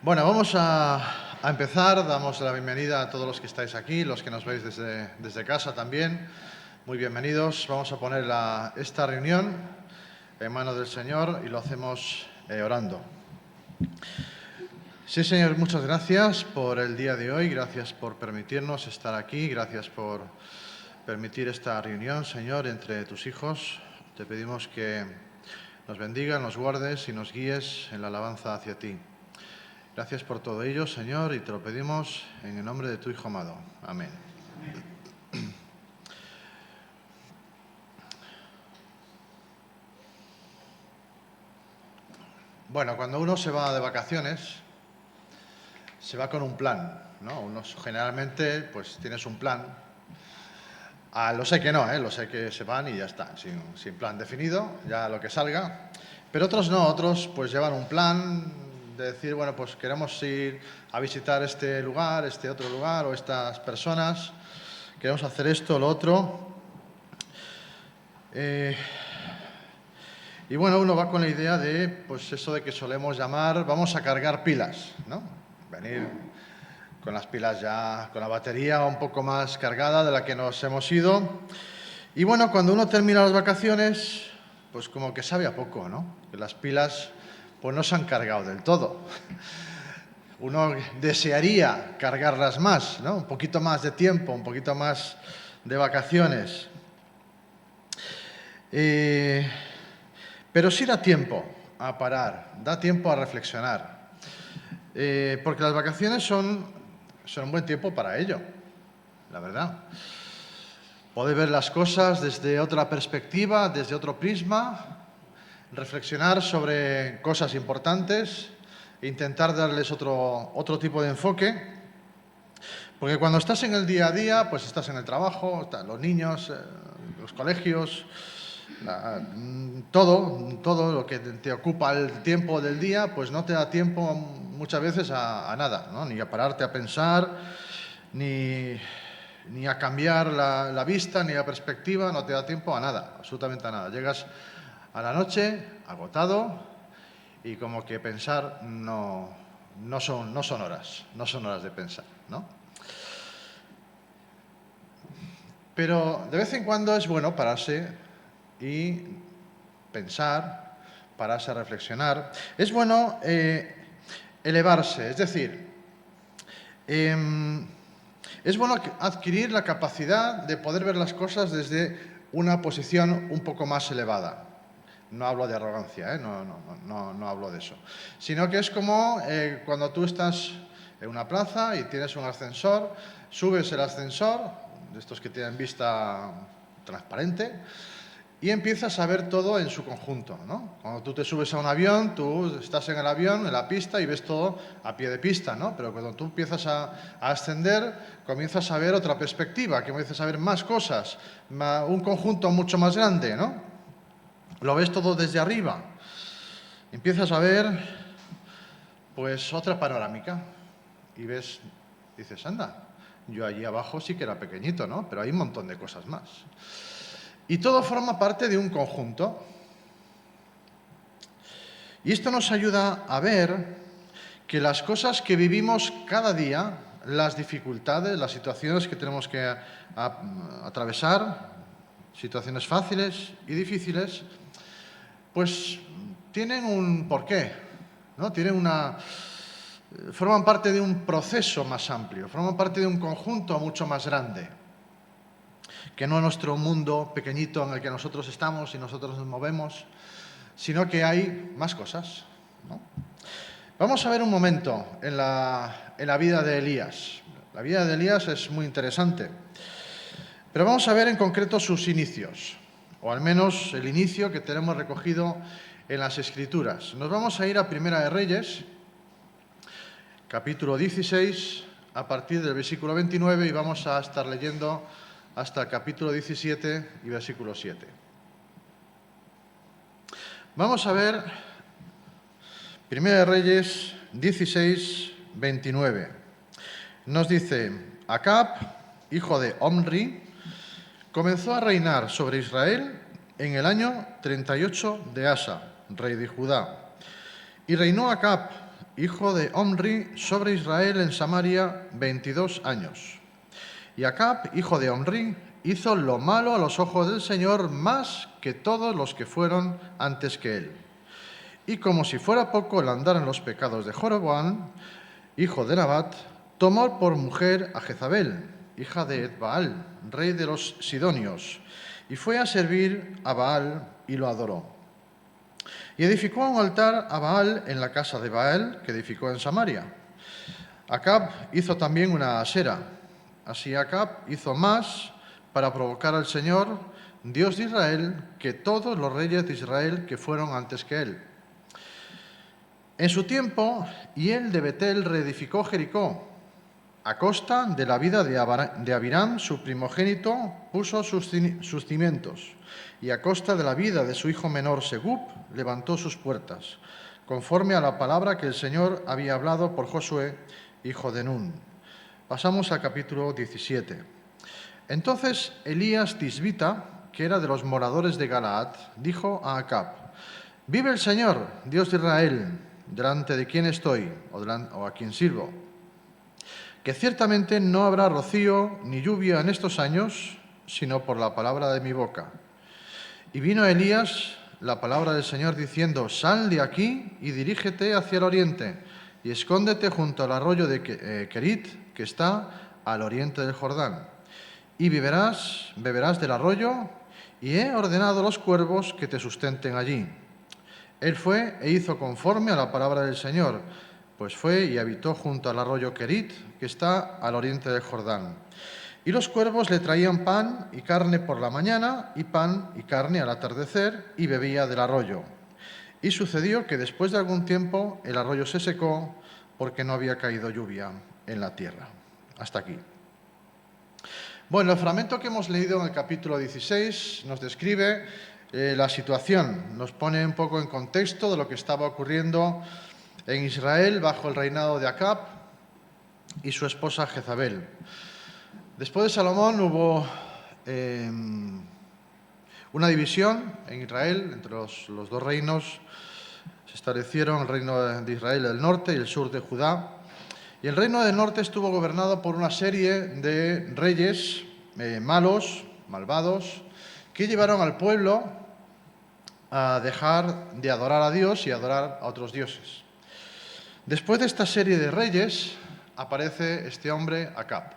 Bueno, vamos a empezar. Damos la bienvenida a todos los que estáis aquí, los que nos veis desde casa también. Muy bienvenidos. Vamos a poner esta reunión en manos del Señor y lo hacemos orando. Sí, Señor, muchas gracias por el día de hoy. Gracias por permitirnos estar aquí. Gracias por permitir esta reunión, Señor, entre tus hijos. Te pedimos que nos bendiga, nos guardes y nos guíes en la alabanza hacia ti. Gracias por todo ello, Señor, y te lo pedimos en el nombre de tu Hijo amado. Amén. Bueno, cuando uno se va de vacaciones, se va con un plan, ¿no? Uno generalmente, pues tienes un plan. Lo sé que no, lo sé que se van y ya está, sin plan definido, ya lo que salga. Pero otros no, otros pues llevan un plan de decir, bueno, pues queremos ir a visitar este lugar, este otro lugar o estas personas, queremos hacer esto o lo otro. Y bueno, uno va con la idea de, pues eso de que solemos llamar, vamos a cargar pilas, ¿no? Venir con las pilas ya, con la batería un poco más cargada de la que nos hemos ido. Y bueno, cuando uno termina las vacaciones, pues como que sabe a poco, ¿no? Que las pilas pues no se han cargado del todo. Uno desearía cargarlas más, ¿no? Un poquito más de tiempo, un poquito más de vacaciones. Pero sí da tiempo a parar, da tiempo a reflexionar. Porque las vacaciones son un buen tiempo para ello, la verdad. Poder ver las cosas desde otra perspectiva, desde otro prisma, reflexionar sobre cosas importantes, intentar darles otro tipo de enfoque. Porque cuando estás en el día a día, pues estás en el trabajo, están los niños, los colegios, todo lo que te ocupa el tiempo del día, pues no te da tiempo muchas veces a nada, ¿no? Ni a pararte a pensar, ni a cambiar la vista, ni la perspectiva, no te da tiempo a nada, absolutamente a nada. Llegas a la noche agotado y como que pensar no son horas de pensar, ¿no? Pero de vez en cuando es bueno pararse y pensar, pararse a reflexionar. Es bueno elevarse, es decir, es bueno adquirir la capacidad de poder ver las cosas desde una posición un poco más elevada. No hablo de arrogancia, no hablo de eso. Sino que es como cuando tú estás en una plaza y tienes un ascensor, subes el ascensor, de estos que tienen vista transparente, y empiezas a ver todo en su conjunto, ¿no? Cuando tú te subes a un avión, tú estás en el avión, en la pista, y ves todo a pie de pista, ¿no? Pero cuando tú empiezas a ascender, comienzas a ver otra perspectiva, que comienzas a ver más cosas, un conjunto mucho más grande, ¿no? Lo ves todo desde arriba. Empiezas a ver, pues, otra panorámica. Y dices, anda, yo allí abajo sí que era pequeñito, ¿no? Pero hay un montón de cosas más. Y todo forma parte de un conjunto. Y esto nos ayuda a ver que las cosas que vivimos cada día, las dificultades, las situaciones que tenemos que atravesar, situaciones fáciles y difíciles, pues tienen un porqué, ¿no? Forman parte de un proceso más amplio, forman parte de un conjunto mucho más grande, que no nuestro mundo pequeñito en el que nosotros estamos y nosotros nos movemos, sino que hay más cosas, ¿no? Vamos a ver un momento en la vida de Elías. La vida de Elías es muy interesante, pero vamos a ver en concreto sus inicios, o al menos el inicio que tenemos recogido en las Escrituras. Nos vamos a ir a Primera de Reyes, capítulo 16, a partir del versículo 29, y vamos a estar leyendo hasta el capítulo 17 y versículo 7. Vamos a ver Primera de Reyes 16, 29. Nos dice, Acab, hijo de Omri, comenzó a reinar sobre Israel en el año 38 de Asa, rey de Judá. Y reinó Acab hijo de Omri, sobre Israel en Samaria 22 años. Y Acab, hijo de Omri, hizo lo malo a los ojos del Señor más que todos los que fueron antes que él. Y como si fuera poco el andar en los pecados de Jeroboam, hijo de Nabat, tomó por mujer a Jezabel, hija de Etbaal, rey de los Sidonios, y fue a servir a Baal y lo adoró. Y edificó un altar a Baal en la casa de Baal, que edificó en Samaria. Acab hizo también una asera. Así Acab hizo más para provocar al Señor, Dios de Israel, que todos los reyes de Israel que fueron antes que él. En su tiempo, Hiel de Betel reedificó Jericó. A costa de la vida de Abiram, su primogénito, puso sus cimientos, y a costa de la vida de su hijo menor Segub, levantó sus puertas, conforme a la palabra que el Señor había hablado por Josué, hijo de Nun. Pasamos al capítulo 17. Entonces Elías Tisbita, que era de los moradores de Galaad, dijo a Acab: «Vive el Señor, Dios de Israel, delante de quien estoy o a quien sirvo, que ciertamente no habrá rocío ni lluvia en estos años, sino por la palabra de mi boca». Y vino a Elías la palabra del Señor diciendo: «Sal de aquí y dirígete hacia el oriente, y escóndete junto al arroyo de Kerit, que está al oriente del Jordán. Y beberás del arroyo, y he ordenado a los cuervos que te sustenten allí». Él fue e hizo conforme a la palabra del Señor, pues fue y habitó junto al arroyo Kerit, que está al oriente del Jordán. Y los cuervos le traían pan y carne por la mañana, y pan y carne al atardecer, y bebía del arroyo. Y sucedió que después de algún tiempo el arroyo se secó, porque no había caído lluvia en la tierra. Hasta aquí. Bueno, el fragmento que hemos leído en el capítulo 16 nos describe la situación, nos pone un poco en contexto de lo que estaba ocurriendo en Israel bajo el reinado de Acab y su esposa Jezabel. Después de Salomón hubo una división en Israel entre los dos reinos. Se establecieron el reino de Israel del norte y el sur de Judá. Y el reino del norte estuvo gobernado por una serie de reyes malos, malvados, que llevaron al pueblo a dejar de adorar a Dios y adorar a otros dioses. Después de esta serie de reyes aparece este hombre, Acab.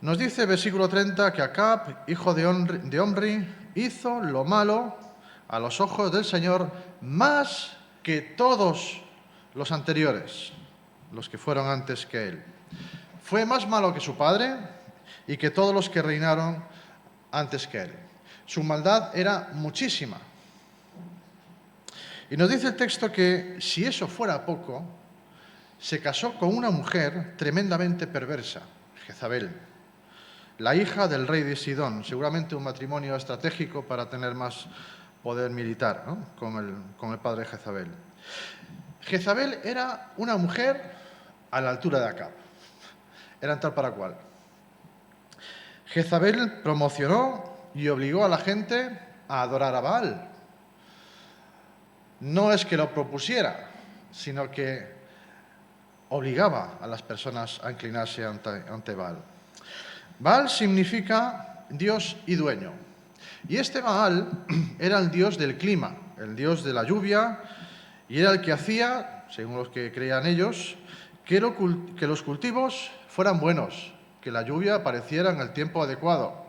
Nos dice versículo 30 que Acab, hijo de Omri, hizo lo malo a los ojos del Señor más que todos los anteriores, los que fueron antes que él. Fue más malo que su padre y que todos los que reinaron antes que él. Su maldad era muchísima. Y nos dice el texto que, si eso fuera poco, se casó con una mujer tremendamente perversa, Jezabel, la hija del rey de Sidón, seguramente un matrimonio estratégico para tener más poder militar, ¿no?, con el padre de Jezabel. Jezabel era una mujer a la altura de Acab, era en tal para cual. Jezabel promocionó y obligó a la gente a adorar a Baal. No es que lo propusiera, sino que obligaba a las personas a inclinarse ante Baal. Baal significa Dios y dueño. Y este Baal era el dios del clima, el dios de la lluvia, y era el que hacía, según los que creían ellos, que los cultivos fueran buenos, que la lluvia apareciera en el tiempo adecuado.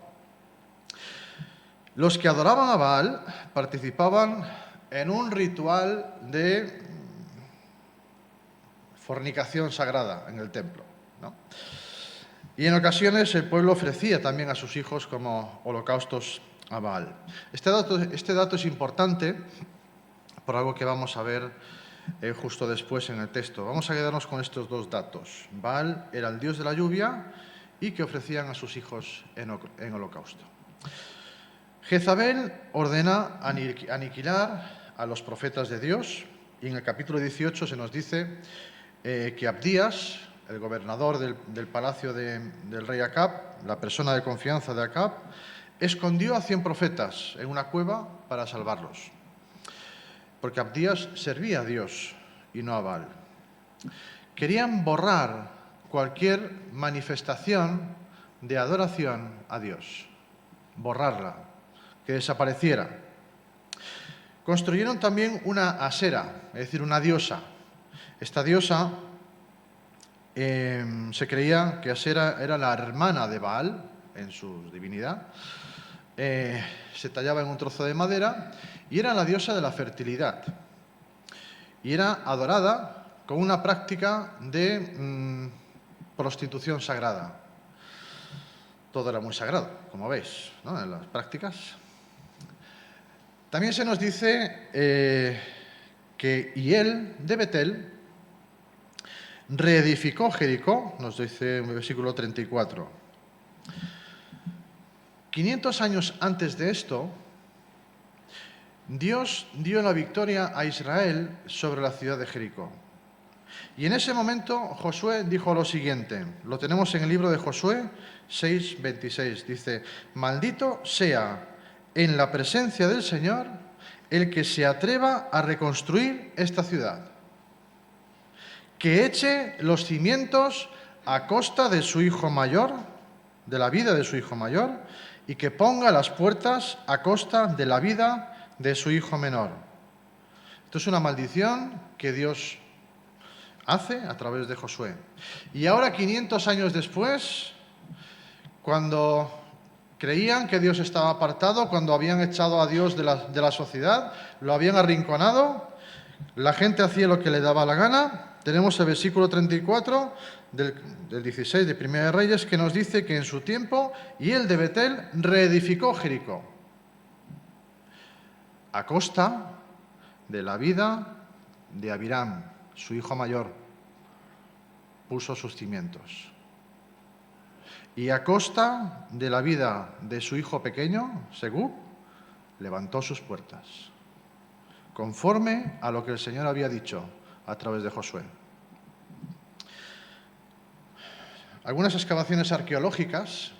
Los que adoraban a Baal participaban en un ritual de fornicación sagrada en el templo, ¿no? Y en ocasiones el pueblo ofrecía también a sus hijos como holocaustos a Baal. Este dato es importante por algo que vamos a ver justo después en el texto. Vamos a quedarnos con estos dos datos. Baal era el dios de la lluvia y que ofrecían a sus hijos en holocausto. Jezabel ordena aniquilar a los profetas de Dios, y en el capítulo 18 se nos dice que Abdías, el gobernador del palacio del rey Acab, la persona de confianza de Acab, escondió a 100 profetas en una cueva para salvarlos, porque Abdías servía a Dios y no a Baal. querían borrar cualquier manifestación de adoración a Dios, borrarla, que desapareciera. Construyeron también una asera, es decir, una diosa. Esta diosa se creía que Asera era la hermana de Baal en su divinidad. Se tallaba en un trozo de madera y era la diosa de la fertilidad. Y era adorada con una práctica de prostitución sagrada. Todo era muy sagrado, como veis, ¿no?, en las prácticas. También se nos dice que Hiel de Betel reedificó Jericó, nos dice en el versículo 34. 500 años antes de esto, Dios dio la victoria a Israel sobre la ciudad de Jericó. Y en ese momento Josué dijo lo siguiente, lo tenemos en el libro de Josué 6:26, dice: maldito sea en la presencia del Señor el que se atreva a reconstruir esta ciudad, que eche los cimientos a costa de su hijo mayor, de la vida de su hijo mayor, y que ponga las puertas a costa de la vida de su hijo menor. Esto es una maldición que Dios hace a través de Josué. Y ahora, 500 años después, cuando creían que Dios estaba apartado, cuando habían echado a Dios de la sociedad, lo habían arrinconado, la gente hacía lo que le daba la gana. Tenemos el versículo 34 del 16 de Primera de Reyes, que nos dice que en su tiempo Hiel de Betel reedificó Jericó a costa de la vida de Abiram, su hijo mayor. Puso sus cimientos. Y a costa de la vida de su hijo pequeño, Segub, levantó sus puertas, conforme a lo que el Señor había dicho a través de Josué. Algunas excavaciones arqueológicas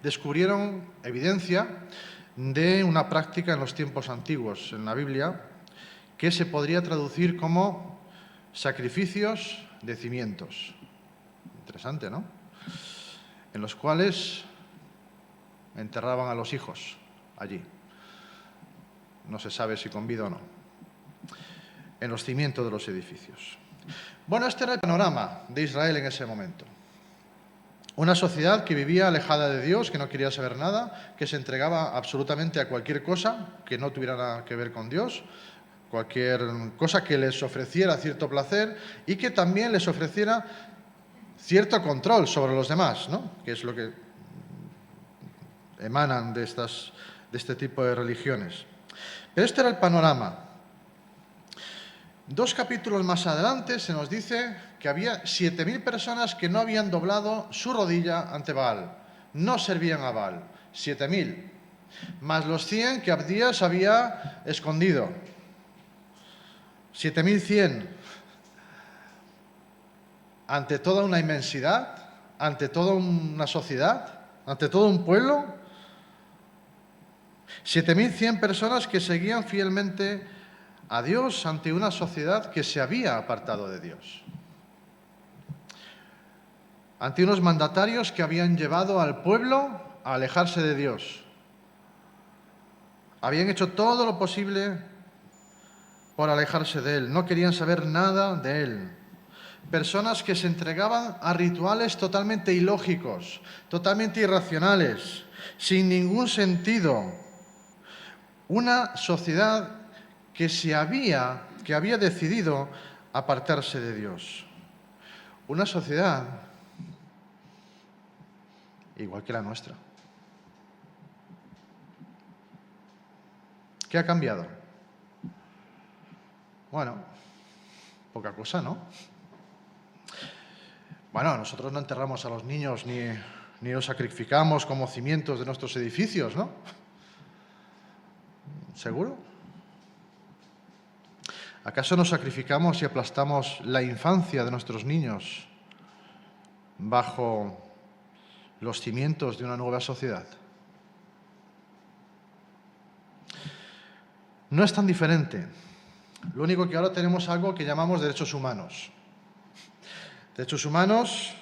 descubrieron evidencia de una práctica en los tiempos antiguos en la Biblia que se podría traducir como sacrificios de cimientos. Interesante, ¿no? En los cuales enterraban a los hijos allí. No se sabe si con vida o no. En los cimientos de los edificios. Bueno, este era el panorama de Israel en ese momento. Una sociedad que vivía alejada de Dios, que no quería saber nada, que se entregaba absolutamente a cualquier cosa que no tuviera nada que ver con Dios, cualquier cosa que les ofreciera cierto placer y que también les ofreciera cierto control sobre los demás, ¿no?, que es lo que emanan de este tipo de religiones. Pero este era el panorama. 2 capítulos más adelante se nos dice que había 7.000 personas que no habían doblado su rodilla ante Baal, no servían a Baal, 7.000, más los 100 que Abdías había escondido, 7.100. Ante toda una inmensidad, ante toda una sociedad, ante todo un pueblo, 7.100 personas que seguían fielmente a Dios ante una sociedad que se había apartado de Dios. Ante unos mandatarios que habían llevado al pueblo a alejarse de Dios. Habían hecho todo lo posible por alejarse de Él. No querían saber nada de Él. Personas que se entregaban a rituales totalmente ilógicos, totalmente irracionales, sin ningún sentido. Una sociedad que había decidido apartarse de Dios. Una sociedad igual que la nuestra. ¿Qué ha cambiado? Bueno, poca cosa, ¿no? Bueno, nosotros no enterramos a los niños ni los sacrificamos como cimientos de nuestros edificios, ¿no? ¿Seguro? ¿Acaso nos sacrificamos y aplastamos la infancia de nuestros niños bajo los cimientos de una nueva sociedad? No es tan diferente Lo único que ahora tenemos algo que llamamos derechos humanos. Derechos humanos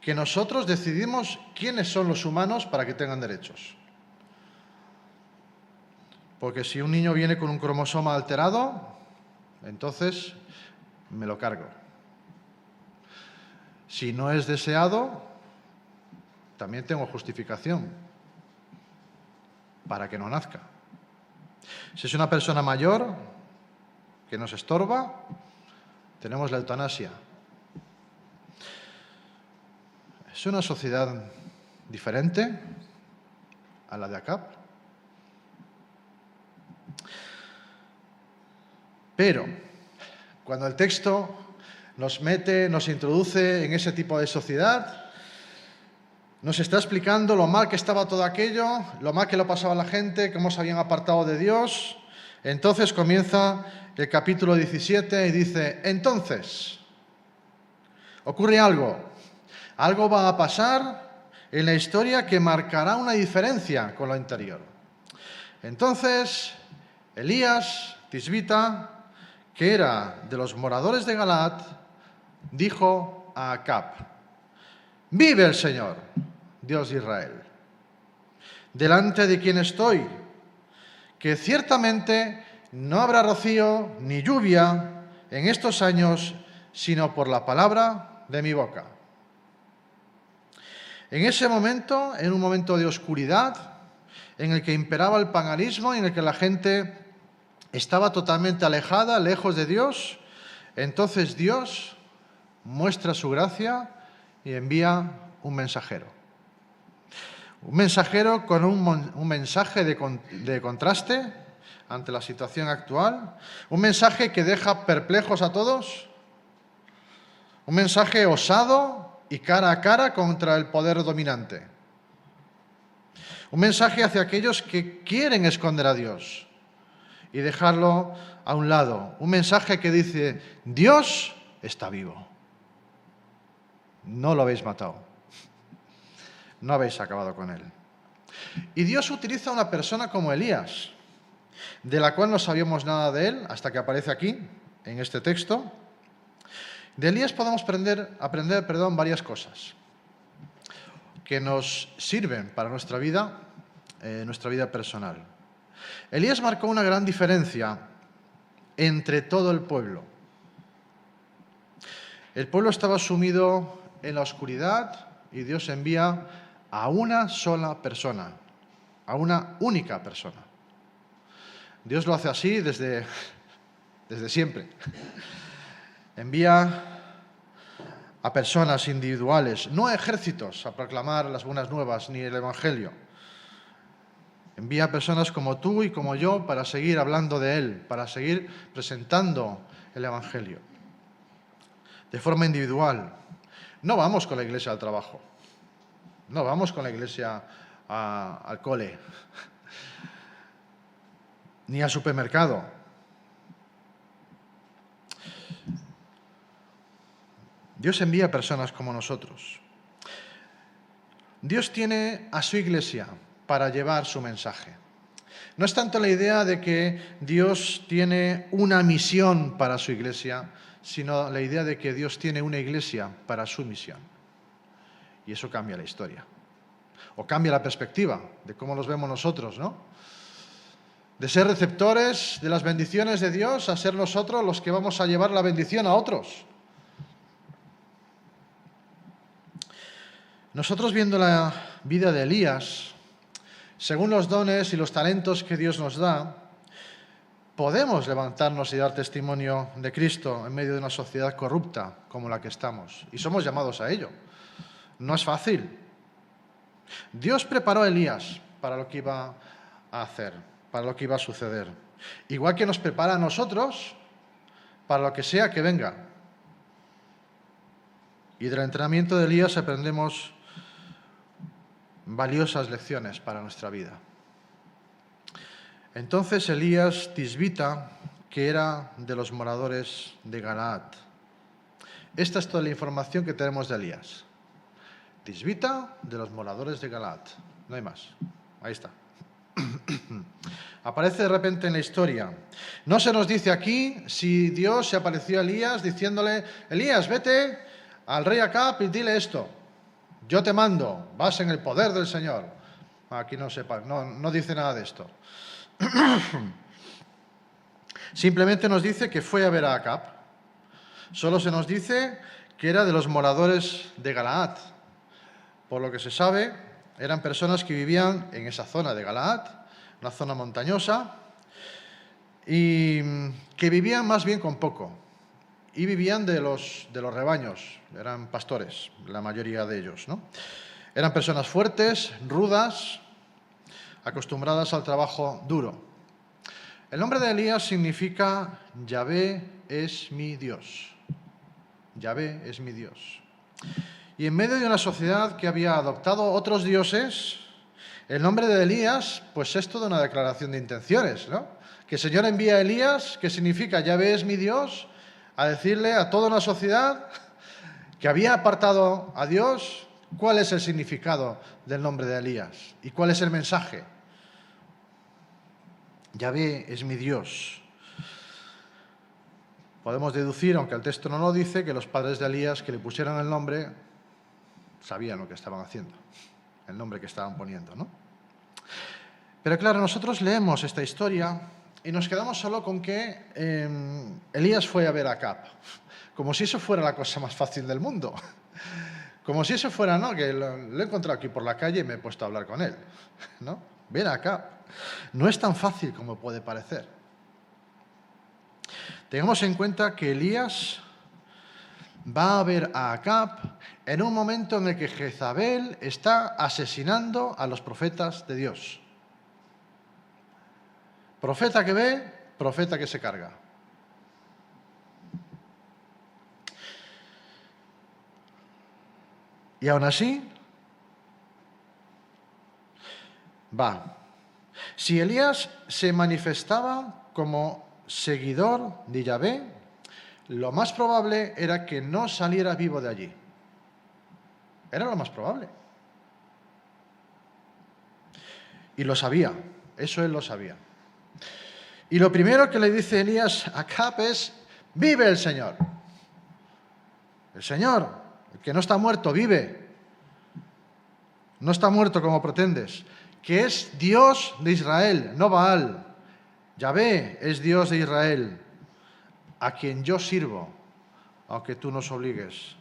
que nosotros decidimos quiénes son los humanos para que tengan derechos. Porque si un niño viene con un cromosoma alterado, entonces me lo cargo. Si no es deseado, también tengo justificación para que no nazca. Si es una persona mayor que nos estorba, tenemos la eutanasia. Es una sociedad diferente a la de ACAP. Pero cuando el texto nos introduce en ese tipo de sociedad, nos está explicando lo mal que estaba todo aquello, lo mal que lo pasaba la gente, cómo se habían apartado de Dios. Entonces comienza el capítulo 17 y dice, entonces, ocurre algo. Algo va a pasar en la historia que marcará una diferencia con lo anterior. Entonces, Elías, Tisbita, que era de los moradores de Galaad, dijo a Acab, «Vive el Señor, Dios de Israel, delante de quien estoy, que ciertamente no habrá rocío ni lluvia en estos años, sino por la palabra de mi boca». En ese momento, en un momento de oscuridad, en el que imperaba el paganismo, en el que la gente estaba totalmente alejada, lejos de Dios, entonces Dios muestra su gracia y envía un mensajero. Un mensajero con un mensaje de contraste ante la situación actual, un mensaje que deja perplejos a todos, un mensaje osado y cara a cara contra el poder dominante. Un mensaje hacia aquellos que quieren esconder a Dios y dejarlo a un lado. Un mensaje que dice, Dios está vivo. No lo habéis matado. No habéis acabado con él. Y Dios utiliza a una persona como Elías, de la cual no sabíamos nada de él hasta que aparece aquí, en este texto. De Elías podemos aprender varias cosas que nos sirven para nuestra vida personal. Elías marcó una gran diferencia entre todo el pueblo. El pueblo estaba sumido en la oscuridad y Dios envía a una sola persona, a una única persona. Dios lo hace así desde siempre. Envía a personas individuales, no a ejércitos, a proclamar las buenas nuevas ni el Evangelio. Envía a personas como tú y como yo para seguir hablando de Él, para seguir presentando el Evangelio. De forma individual. No vamos con la iglesia al trabajo. No vamos con la iglesia al cole. Ni al supermercado. Dios envía a personas como nosotros. Dios tiene a su iglesia para llevar su mensaje. No es tanto la idea de que Dios tiene una misión para su iglesia, sino la idea de que Dios tiene una iglesia para su misión. Y eso cambia la historia. O cambia la perspectiva de cómo los vemos nosotros, ¿no? De ser receptores de las bendiciones de Dios a ser nosotros los que vamos a llevar la bendición a otros. Nosotros viendo la vida de Elías, según los dones y los talentos que Dios nos da, podemos levantarnos y dar testimonio de Cristo en medio de una sociedad corrupta como la que estamos. Y somos llamados a ello. No es fácil. Dios preparó a Elías para lo que iba a hacer, para lo que iba a suceder. Igual que nos prepara a nosotros para lo que sea que venga. Y del entrenamiento de Elías aprendemos valiosas lecciones para nuestra vida. Entonces Elías Tisbita, que era de los moradores de Galaad. Esta es toda la información que tenemos de Elías. Tisbita, de los moradores de Galaad. No hay más. Ahí está. Aparece de repente en la historia. No se nos dice aquí si Dios se apareció a Elías diciéndole: Elías, vete al rey Acab y dile esto. Yo te mando, vas en el poder del Señor. Aquí no dice nada de esto. Simplemente nos dice que fue a ver a Acab. Solo se nos dice que era de los moradores de Galaad. Por lo que se sabe, eran personas que vivían en esa zona de Galaad, una zona montañosa, y que vivían más bien con poco. Y vivían de los rebaños, eran pastores, la mayoría de ellos, ¿no? Eran personas fuertes, rudas, acostumbradas al trabajo duro. El nombre de Elías significa Yahvé es mi Dios. Yahvé es mi Dios. Y en medio de una sociedad que había adoptado otros dioses, el nombre de Elías, pues es toda una declaración de intenciones, ¿no? Que el Señor envía a Elías, que significa Yahvé es mi Dios, a decirle a toda una sociedad que había apartado a Dios cuál es el significado del nombre de Elías y cuál es el mensaje. Yahvé es mi Dios. Podemos deducir, aunque el texto no lo dice, que los padres de Elías que le pusieron el nombre sabían lo que estaban haciendo, el nombre que estaban poniendo, ¿no? Pero claro, nosotros leemos esta historia y nos quedamos solo con que Elías fue a ver a Acab, como si eso fuera la cosa más fácil del mundo. Como si eso fuera, ¿no? Que lo he encontrado aquí por la calle y me he puesto a hablar con él, ¿no? Ven acá. No es tan fácil como puede parecer. Tengamos en cuenta que Elías va a ver a Acab en un momento en el que Jezabel está asesinando a los profetas de Dios. Profeta que ve, profeta que se carga. Y aún así, va. Si Elías se manifestaba como seguidor de Yahvé, lo más probable era que no saliera vivo de allí. Era lo más probable. Y lo sabía, eso él lo sabía. Y lo primero que le dice Elías a Acab es: vive el Señor. El Señor, el que no está muerto, vive. No está muerto como pretendes. Que es Dios de Israel, no Baal. Yahvé es Dios de Israel, a quien yo sirvo, aunque tú nos obligues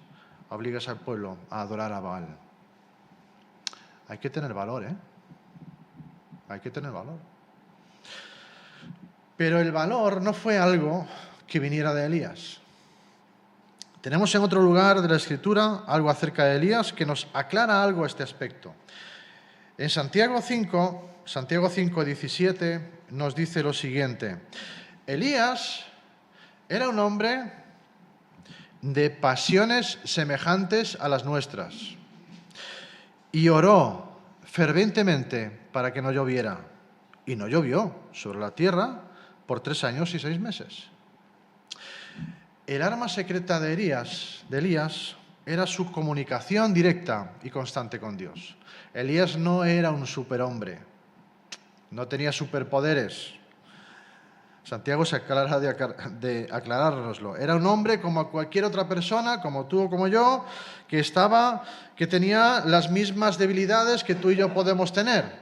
al pueblo a adorar a Baal. Hay que tener valor, ¿eh? Hay que tener valor. Pero el valor no fue algo que viniera de Elías. Tenemos en otro lugar de la Escritura algo acerca de Elías que nos aclara algo a este aspecto. En Santiago 5, 17, nos dice lo siguiente: Elías era un hombre de pasiones semejantes a las nuestras y oró fervientemente para que no lloviera. Y no llovió sobre la tierra por 3 años y 6 meses. El arma secreta de Elías era su comunicación directa y constante con Dios. Elías no era un superhombre, no tenía superpoderes. Santiago se aclara de aclarárnoslo. Era un hombre como cualquier otra persona, como tú o como yo, que tenía las mismas debilidades que tú y yo podemos tener.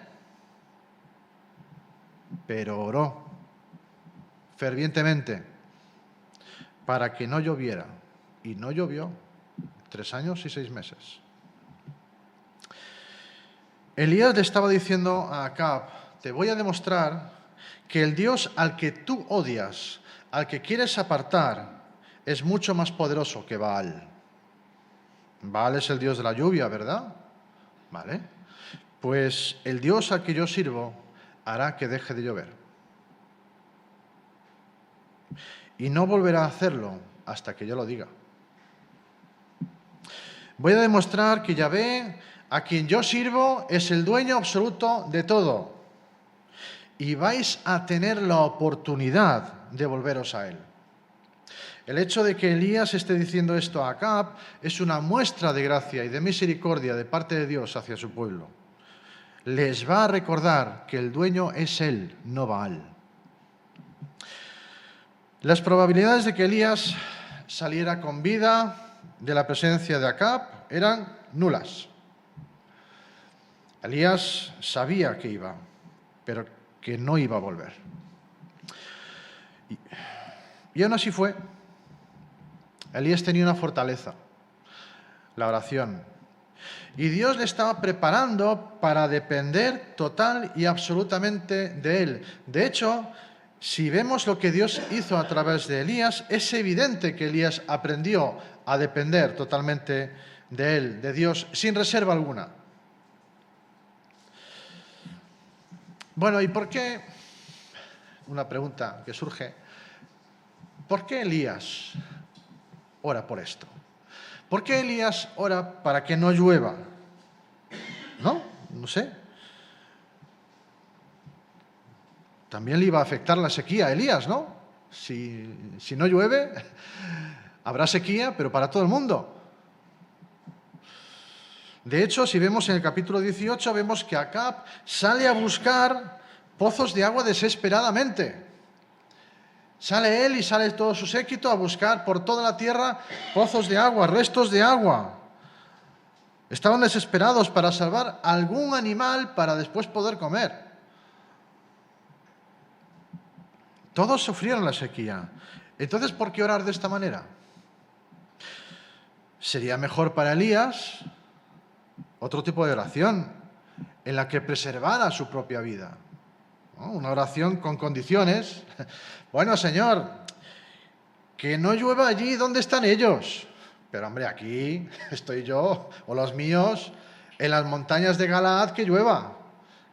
Pero oró fervientemente para que no lloviera. Y no llovió 3 años y 6 meses. Elías le estaba diciendo a Acab: te voy a demostrar que el Dios al que tú odias, al que quieres apartar, es mucho más poderoso que Baal. Baal es el Dios de la lluvia, ¿verdad? Vale. Pues el Dios al que yo sirvo hará que deje de llover. Y no volverá a hacerlo hasta que yo lo diga. Voy a demostrar que Yahvé, a quien yo sirvo, es el dueño absoluto de todo. Y vais a tener la oportunidad de volveros a él. El hecho de que Elías esté diciendo esto a Acab es una muestra de gracia y de misericordia de parte de Dios hacia su pueblo. les va a recordar que el dueño es él, no Baal. Las probabilidades de que Elías saliera con vida de la presencia de Acab eran nulas. Elías sabía que iba, pero que no iba a volver. Y aún así fue. Elías tenía una fortaleza, la oración. Y Dios le estaba preparando para depender total y absolutamente de él. De hecho, si vemos lo que Dios hizo a través de Elías, es evidente que Elías aprendió a depender totalmente de él, de Dios, sin reserva alguna. Bueno, ¿y por qué? Una pregunta que surge. ¿Por qué Elías ora por esto? ¿Por qué Elías ora para que no llueva? No sé. También le iba a afectar la sequía a Elías, ¿no? Si no llueve, habrá sequía, pero para todo el mundo. De hecho, si vemos en el capítulo 18, vemos que Acab sale a buscar pozos de agua desesperadamente. Sale él y sale todo su séquito a buscar por toda la tierra pozos de agua, restos de agua. Estaban desesperados para salvar algún animal para después poder comer. Todos sufrieron la sequía. Entonces, ¿por qué orar de esta manera? Sería mejor para Elías otro tipo de oración en la que preservara su propia vida, ¿no? Una oración con condiciones. Bueno, Señor, que no llueva allí donde están ellos. Pero hombre, aquí estoy yo o los míos en las montañas de Galaad, que llueva.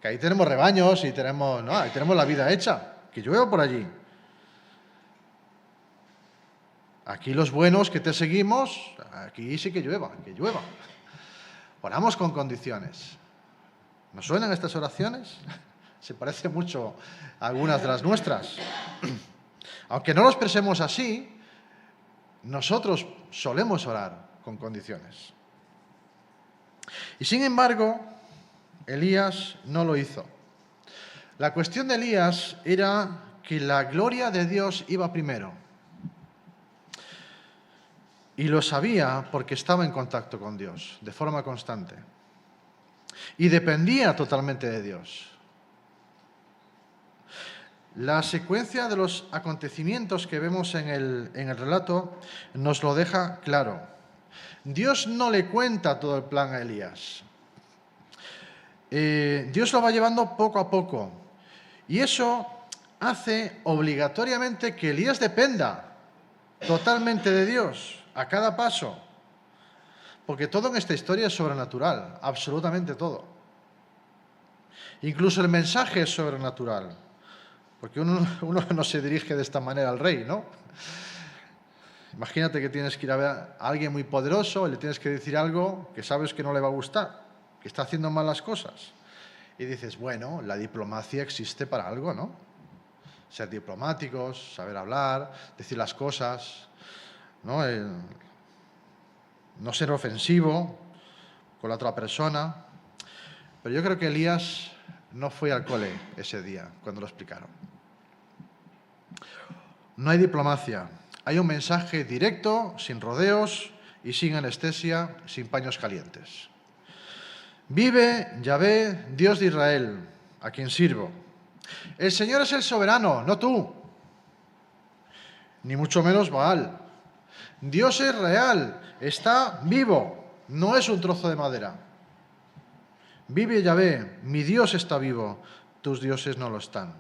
Que ahí tenemos rebaños y ahí tenemos la vida hecha. Que llueva por allí. Aquí los buenos que te seguimos, aquí sí que llueva, que llueva. Oramos con condiciones. ¿Nos suenan estas oraciones? Se parece mucho a algunas de las nuestras. Aunque no lo expresemos así, nosotros solemos orar con condiciones. Y sin embargo, Elías no lo hizo. La cuestión de Elías era que la gloria de Dios iba primero. Y lo sabía porque estaba en contacto con Dios, de forma constante. Y dependía totalmente de Dios. La secuencia de los acontecimientos que vemos en el relato nos lo deja claro. Dios no le cuenta todo el plan a Elías. Dios lo va llevando poco a poco. Y eso hace obligatoriamente que Elías dependa totalmente de Dios a cada paso. Porque todo en esta historia es sobrenatural, absolutamente todo. Incluso el mensaje es sobrenatural. Porque uno no se dirige de esta manera al rey, ¿no? Imagínate que tienes que ir a ver a alguien muy poderoso y le tienes que decir algo que sabes que no le va a gustar, que está haciendo mal las cosas. Y dices, bueno, la diplomacia existe para algo, ¿no? Ser diplomáticos, saber hablar, decir las cosas, ¿no? No ser ofensivo con la otra persona. Pero yo creo que Elías no fue al cole ese día, cuando lo explicaron. No hay diplomacia. Hay un mensaje directo, sin rodeos y sin anestesia, sin paños calientes. Vive Yahvé, Dios de Israel, a quien sirvo. El Señor es el soberano, no tú, ni mucho menos Baal. Dios es real, está vivo, no es un trozo de madera. Vive Yahvé, mi Dios está vivo, tus dioses no lo están.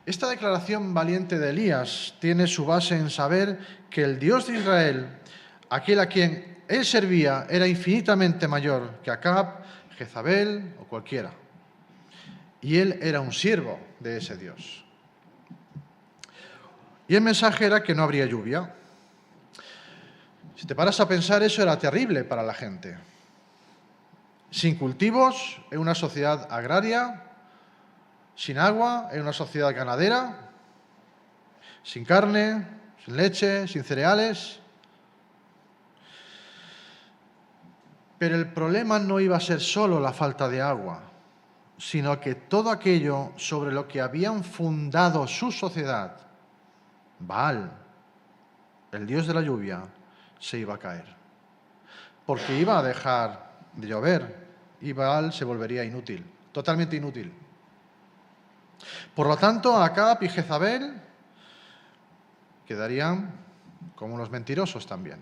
Esta declaración valiente de Elías tiene su base en saber que el Dios de Israel, aquel a quien él servía, era infinitamente mayor que Acab, Jezabel o cualquiera. Y él era un siervo de ese Dios. Y el mensaje era que no habría lluvia. Si te paras a pensar, eso era terrible para la gente. Sin cultivos, en una sociedad agraria, sin agua, en una sociedad ganadera, sin carne, sin leche, sin cereales. Pero el problema no iba a ser solo la falta de agua. sino que todo aquello sobre lo que habían fundado su sociedad, Baal, el dios de la lluvia, se iba a caer. Porque iba a dejar de llover y Baal se volvería inútil, totalmente inútil. Por lo tanto, Acab y Jezabel quedarían como unos mentirosos también.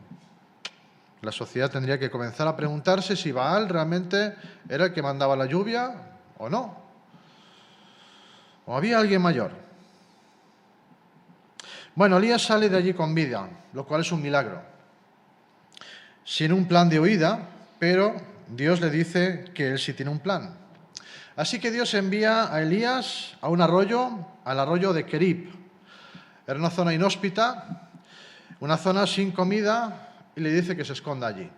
La sociedad tendría que comenzar a preguntarse si Baal realmente era el que mandaba la lluvia o no. ¿O había alguien mayor? Bueno, Elías sale de allí con vida, lo cual es un milagro. Sin un plan de huida, pero Dios le dice que él sí tiene un plan. Así que Dios envía a Elías a un arroyo, al arroyo de Kerib. Era una zona inhóspita, una zona sin comida, y le dice que se esconda allí.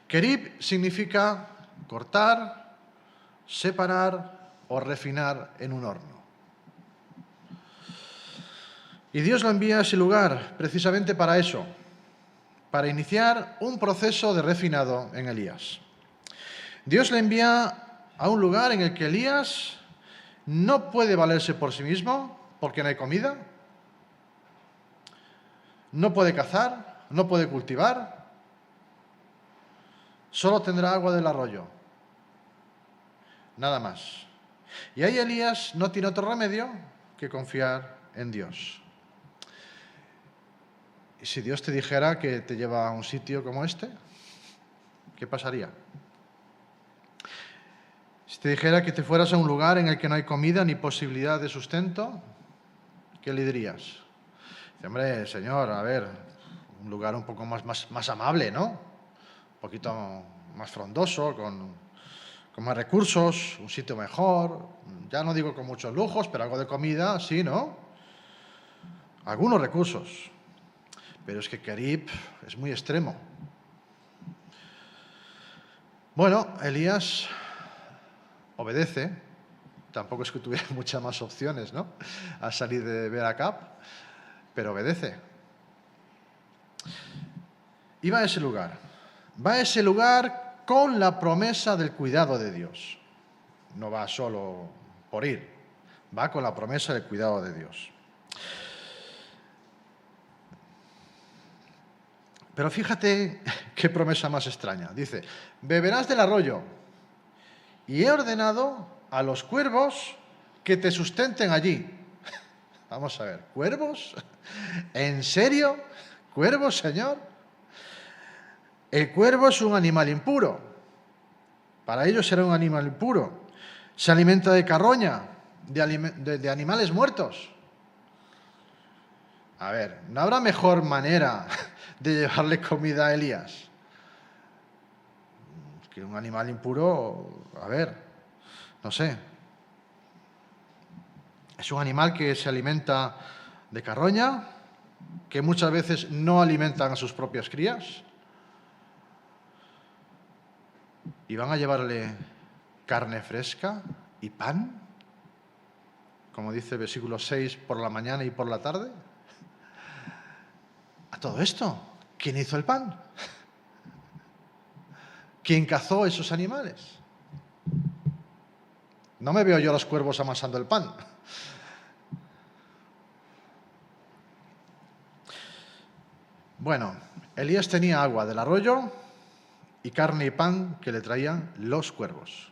Kerib significa cortar, separar o refinar en un horno. Y Dios lo envía a ese lugar precisamente para eso, para iniciar un proceso de refinado en Elías. Dios le envía a un lugar en el que Elías no puede valerse por sí mismo porque no hay comida, no puede cazar, no puede cultivar, solo tendrá agua del arroyo, nada más. Y ahí Elías no tiene otro remedio que confiar en Dios. ¿Y si Dios te dijera que te lleva a un sitio como este? ¿Qué pasaría? Si te dijera que te fueras a un lugar en el que no hay comida ni posibilidad de sustento, ¿qué le dirías? Dice, hombre, Señor, a ver, un lugar un poco más amable, ¿no? Un poquito más frondoso, con más recursos, un sitio mejor, ya no digo con muchos lujos, pero algo de comida, sí, ¿no? Algunos recursos. Pero es que Kerib es muy extremo. Bueno, Elías obedece, tampoco es que tuviera muchas más opciones, ¿no?, a salir de ver a Acab, pero obedece. Y va a ese lugar con la promesa del cuidado de Dios. No va solo por ir, va con la promesa del cuidado de Dios. Pero fíjate qué promesa más extraña. Dice, beberás del arroyo y he ordenado a los cuervos que te sustenten allí. Vamos a ver, ¿cuervos? ¿En serio? ¿Cuervos, Señor? El cuervo es un animal impuro. Para ellos era un animal impuro. Se alimenta de carroña, de animales muertos. A ver, ¿no habrá mejor manera de llevarle comida a Elías? Que un animal impuro, a ver, no sé. Es un animal que se alimenta de carroña, que muchas veces no alimentan a sus propias crías. ¿Y van a llevarle carne fresca y pan? Como dice el versículo 6, por la mañana y por la tarde. A todo esto, ¿quién hizo el pan? ¿Quién cazó esos animales? No me veo yo a los cuervos amasando el pan. Bueno, Elías tenía agua del arroyo y carne y pan que le traían los cuervos.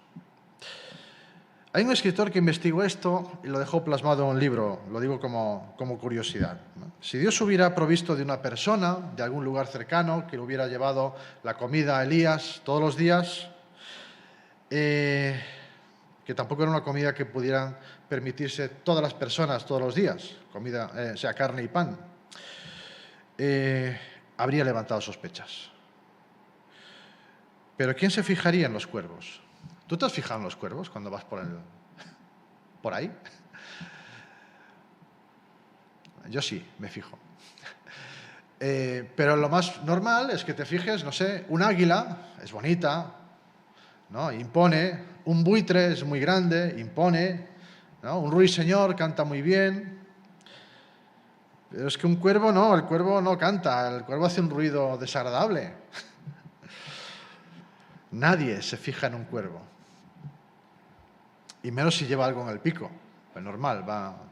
Hay un escritor que investigó esto y lo dejó plasmado en un libro, lo digo como curiosidad, ¿no? Si Dios hubiera provisto de una persona, de algún lugar cercano, que le hubiera llevado la comida a Elías todos los días, que tampoco era una comida que pudieran permitirse todas las personas todos los días, comida, sea carne y pan, habría levantado sospechas. Pero ¿quién se fijaría en los cuervos? ¿Tú te has fijado en los cuervos cuando vas por ahí? Yo sí, me fijo. Pero lo más normal es que te fijes, no sé, un águila es bonita, ¿no?, impone, un buitre es muy grande, impone, ¿no?, un ruiseñor canta muy bien. Pero es que un cuervo no, el cuervo no canta, el cuervo hace un ruido desagradable. Nadie se fija en un cuervo. Y menos si lleva algo en el pico. Pues normal,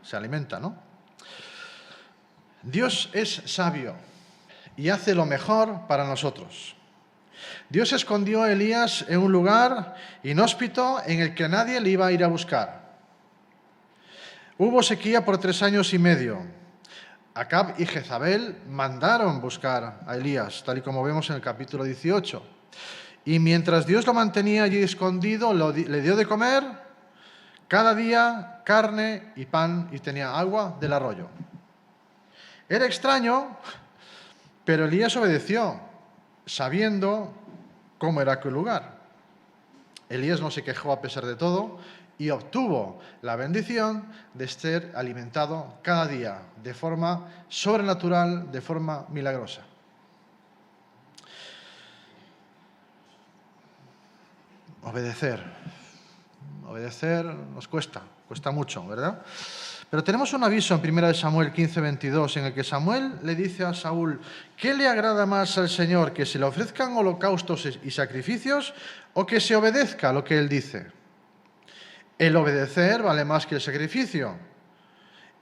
se alimenta, ¿no? Dios es sabio y hace lo mejor para nosotros. Dios escondió a Elías en un lugar inhóspito en el que nadie le iba a ir a buscar. Hubo sequía por 3 años y medio. Acab y Jezabel mandaron buscar a Elías, tal y como vemos en el capítulo 18. Y mientras Dios lo mantenía allí escondido, le dio de comer cada día carne y pan y tenía agua del arroyo. Era extraño, pero Elías obedeció, sabiendo cómo era aquel lugar. Elías no se quejó a pesar de todo y obtuvo la bendición de ser alimentado cada día de forma sobrenatural, de forma milagrosa. Obedecer nos cuesta mucho, ¿verdad? Pero tenemos un aviso en 1 Samuel 15:22 en el que Samuel le dice a Saúl: ¿qué le agrada más al Señor, que se le ofrezcan holocaustos y sacrificios o que se obedezca lo que Él dice? El obedecer vale más que el sacrificio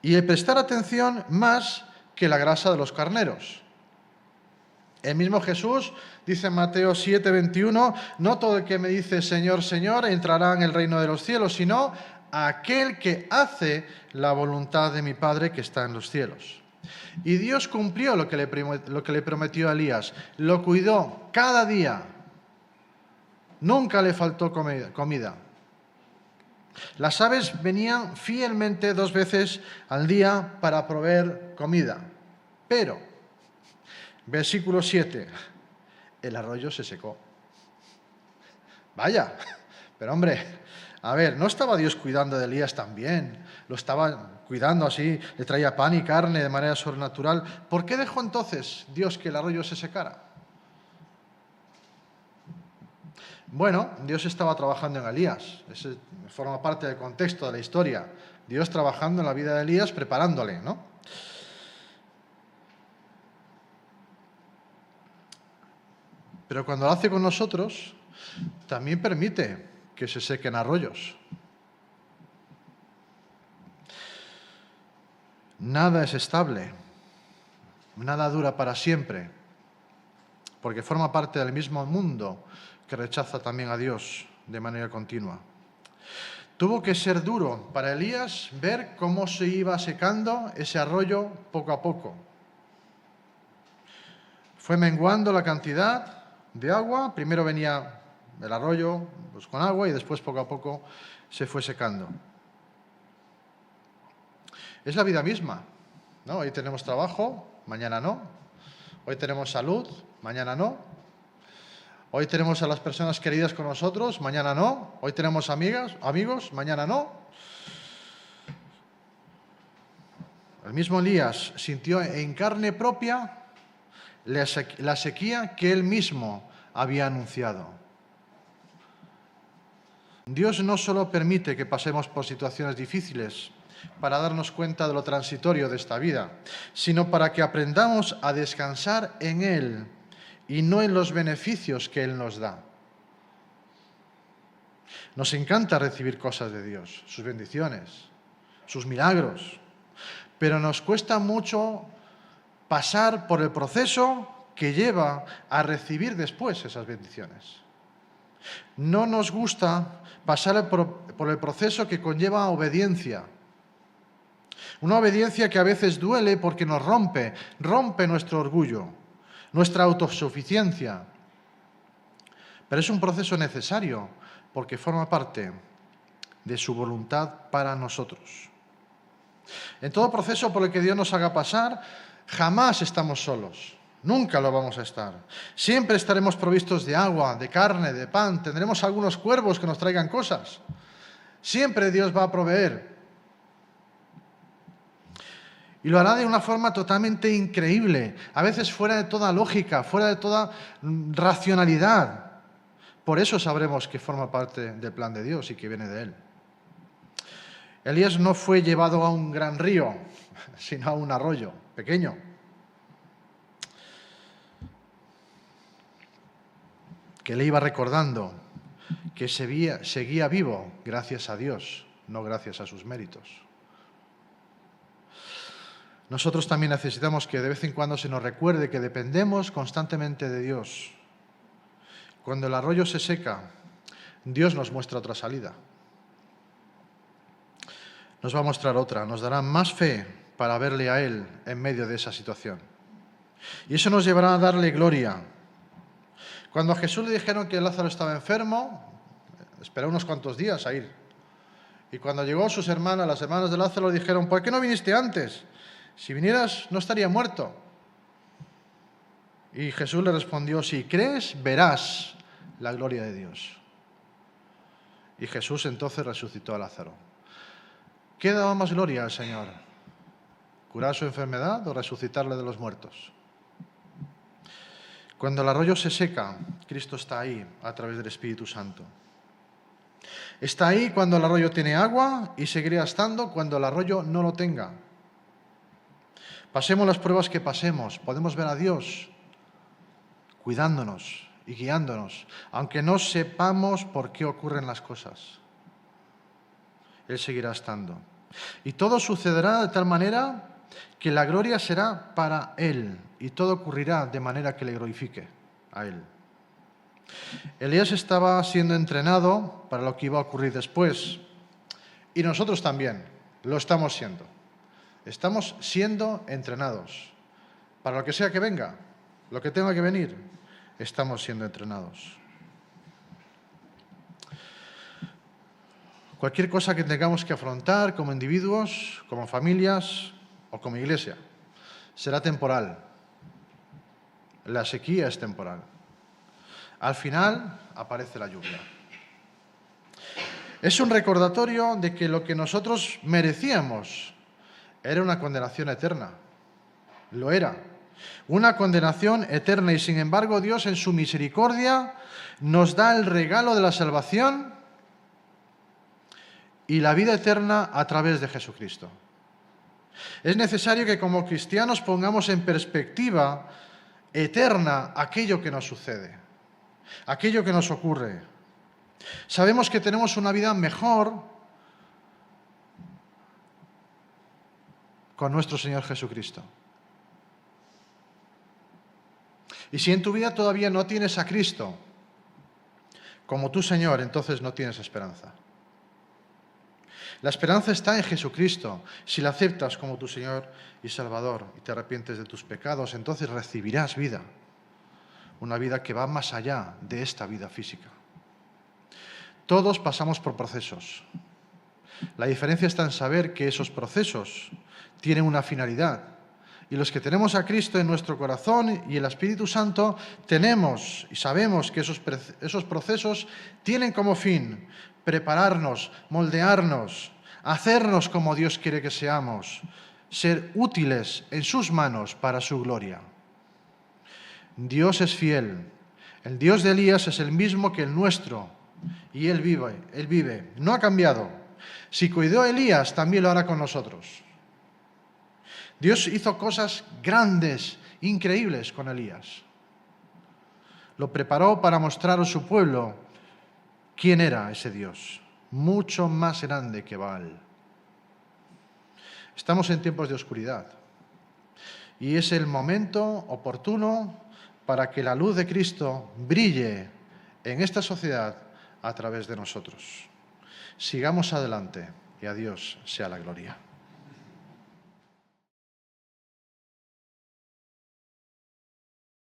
y el prestar atención más que la grasa de los carneros. El mismo Jesús dice en Mateo 7:21: no todo el que me dice Señor, Señor entrará en el reino de los cielos, sino aquel que hace la voluntad de mi Padre que está en los cielos. Y Dios cumplió lo que le prometió a Elías, lo cuidó cada día, nunca le faltó comida. Las aves venían fielmente 2 veces al día para proveer comida, pero, versículo 7, el arroyo se secó. Vaya, pero hombre, a ver, ¿no estaba Dios cuidando de Elías también? Lo estaba cuidando así, le traía pan y carne de manera sobrenatural. ¿Por qué dejó entonces Dios que el arroyo se secara? Bueno, Dios estaba trabajando en Elías. Ese forma parte del contexto de la historia. Dios trabajando en la vida de Elías, preparándole, ¿no? Pero cuando lo hace con nosotros, también permite que se sequen arroyos. Nada es estable, nada dura para siempre, porque forma parte del mismo mundo que rechaza también a Dios de manera continua. Tuvo que ser duro para Elías ver cómo se iba secando ese arroyo poco a poco. Fue menguando la cantidad de agua, primero venía el arroyo pues, con agua y después poco a poco se fue secando. Es la vida misma, ¿no? Hoy tenemos trabajo, mañana no. Hoy tenemos salud, mañana no. Hoy tenemos a las personas queridas con nosotros, mañana no. Hoy tenemos amigos, mañana no. El mismo Elías sintió en carne propia la sequía que él mismo había anunciado. Dios no solo permite que pasemos por situaciones difíciles para darnos cuenta de lo transitorio de esta vida, sino para que aprendamos a descansar en Él y no en los beneficios que Él nos da. Nos encanta recibir cosas de Dios, sus bendiciones, sus milagros, pero nos cuesta mucho pasar por el proceso que lleva a recibir después esas bendiciones. No nos gusta pasar por el proceso que conlleva obediencia. Una obediencia que a veces duele porque nos rompe nuestro orgullo, nuestra autosuficiencia. Pero es un proceso necesario porque forma parte de su voluntad para nosotros. En todo proceso por el que Dios nos haga pasar, jamás estamos solos. Nunca lo vamos a estar. Siempre estaremos provistos de agua, de carne, de pan. Tendremos algunos cuervos que nos traigan cosas. Siempre Dios va a proveer. Y lo hará de una forma totalmente increíble, a veces fuera de toda lógica, fuera de toda racionalidad. Por eso sabremos que forma parte del plan de Dios y que viene de Él. Elías no fue llevado a un gran río, sino a un arroyo pequeño. Que le iba recordando que seguía vivo gracias a Dios, no gracias a sus méritos. Nosotros también necesitamos que de vez en cuando se nos recuerde que dependemos constantemente de Dios. Cuando el arroyo se seca, Dios nos muestra otra salida. Nos va a mostrar otra, nos dará más fe para verle a Él en medio de esa situación. Y eso nos llevará a darle gloria. Cuando a Jesús le dijeron que Lázaro estaba enfermo, esperó unos cuantos días a ir. Y cuando llegó sus hermanas, las hermanas de Lázaro, le dijeron: ¿por qué no viniste antes? Si vinieras, no estaría muerto. Y Jesús le respondió: si crees, verás la gloria de Dios. Y Jesús entonces resucitó a Lázaro. ¿Qué daba más gloria al Señor? ¿Curar su enfermedad o resucitarle de los muertos? Cuando el arroyo se seca, Cristo está ahí a través del Espíritu Santo. Está ahí cuando el arroyo tiene agua y seguirá estando cuando el arroyo no lo tenga. Pasemos las pruebas que pasemos, podemos ver a Dios cuidándonos y guiándonos, aunque no sepamos por qué ocurren las cosas. Él seguirá estando. Y todo sucederá de tal manera que la gloria será para Él y todo ocurrirá de manera que le glorifique a Él. Elías estaba siendo entrenado para lo que iba a ocurrir después y nosotros también lo estamos siendo. Estamos siendo entrenados para lo que sea que venga, lo que tenga que venir, estamos siendo entrenados. Cualquier cosa que tengamos que afrontar como individuos, como familias o como iglesia, será temporal. La sequía es temporal. Al final aparece la lluvia. Es un recordatorio de que lo que nosotros merecíamos era una condenación eterna. Lo era. Una condenación eterna y sin embargo Dios en su misericordia nos da el regalo de la salvación y la vida eterna a través de Jesucristo. Es necesario que como cristianos pongamos en perspectiva eterna aquello que nos sucede, aquello que nos ocurre. Sabemos que tenemos una vida mejor con nuestro Señor Jesucristo. Y si en tu vida todavía no tienes a Cristo como tu Señor, entonces no tienes esperanza. La esperanza está en Jesucristo. Si la aceptas como tu Señor y Salvador y te arrepientes de tus pecados, entonces recibirás vida. Una vida que va más allá de esta vida física. Todos pasamos por procesos. La diferencia está en saber que esos procesos tienen una finalidad. Y los que tenemos a Cristo en nuestro corazón y el Espíritu Santo, tenemos y sabemos que esos procesos tienen como fin prepararnos, moldearnos, hacernos como Dios quiere que seamos, ser útiles en sus manos para su gloria. Dios es fiel. El Dios de Elías es el mismo que el nuestro y Él vive, no ha cambiado. Si cuidó a Elías, también lo hará con nosotros. Dios hizo cosas grandes, increíbles con Elías. Lo preparó para mostrar a su pueblo quién era ese Dios, mucho más grande que Baal. Estamos en tiempos de oscuridad y es el momento oportuno para que la luz de Cristo brille en esta sociedad a través de nosotros. Sigamos adelante y a Dios sea la gloria.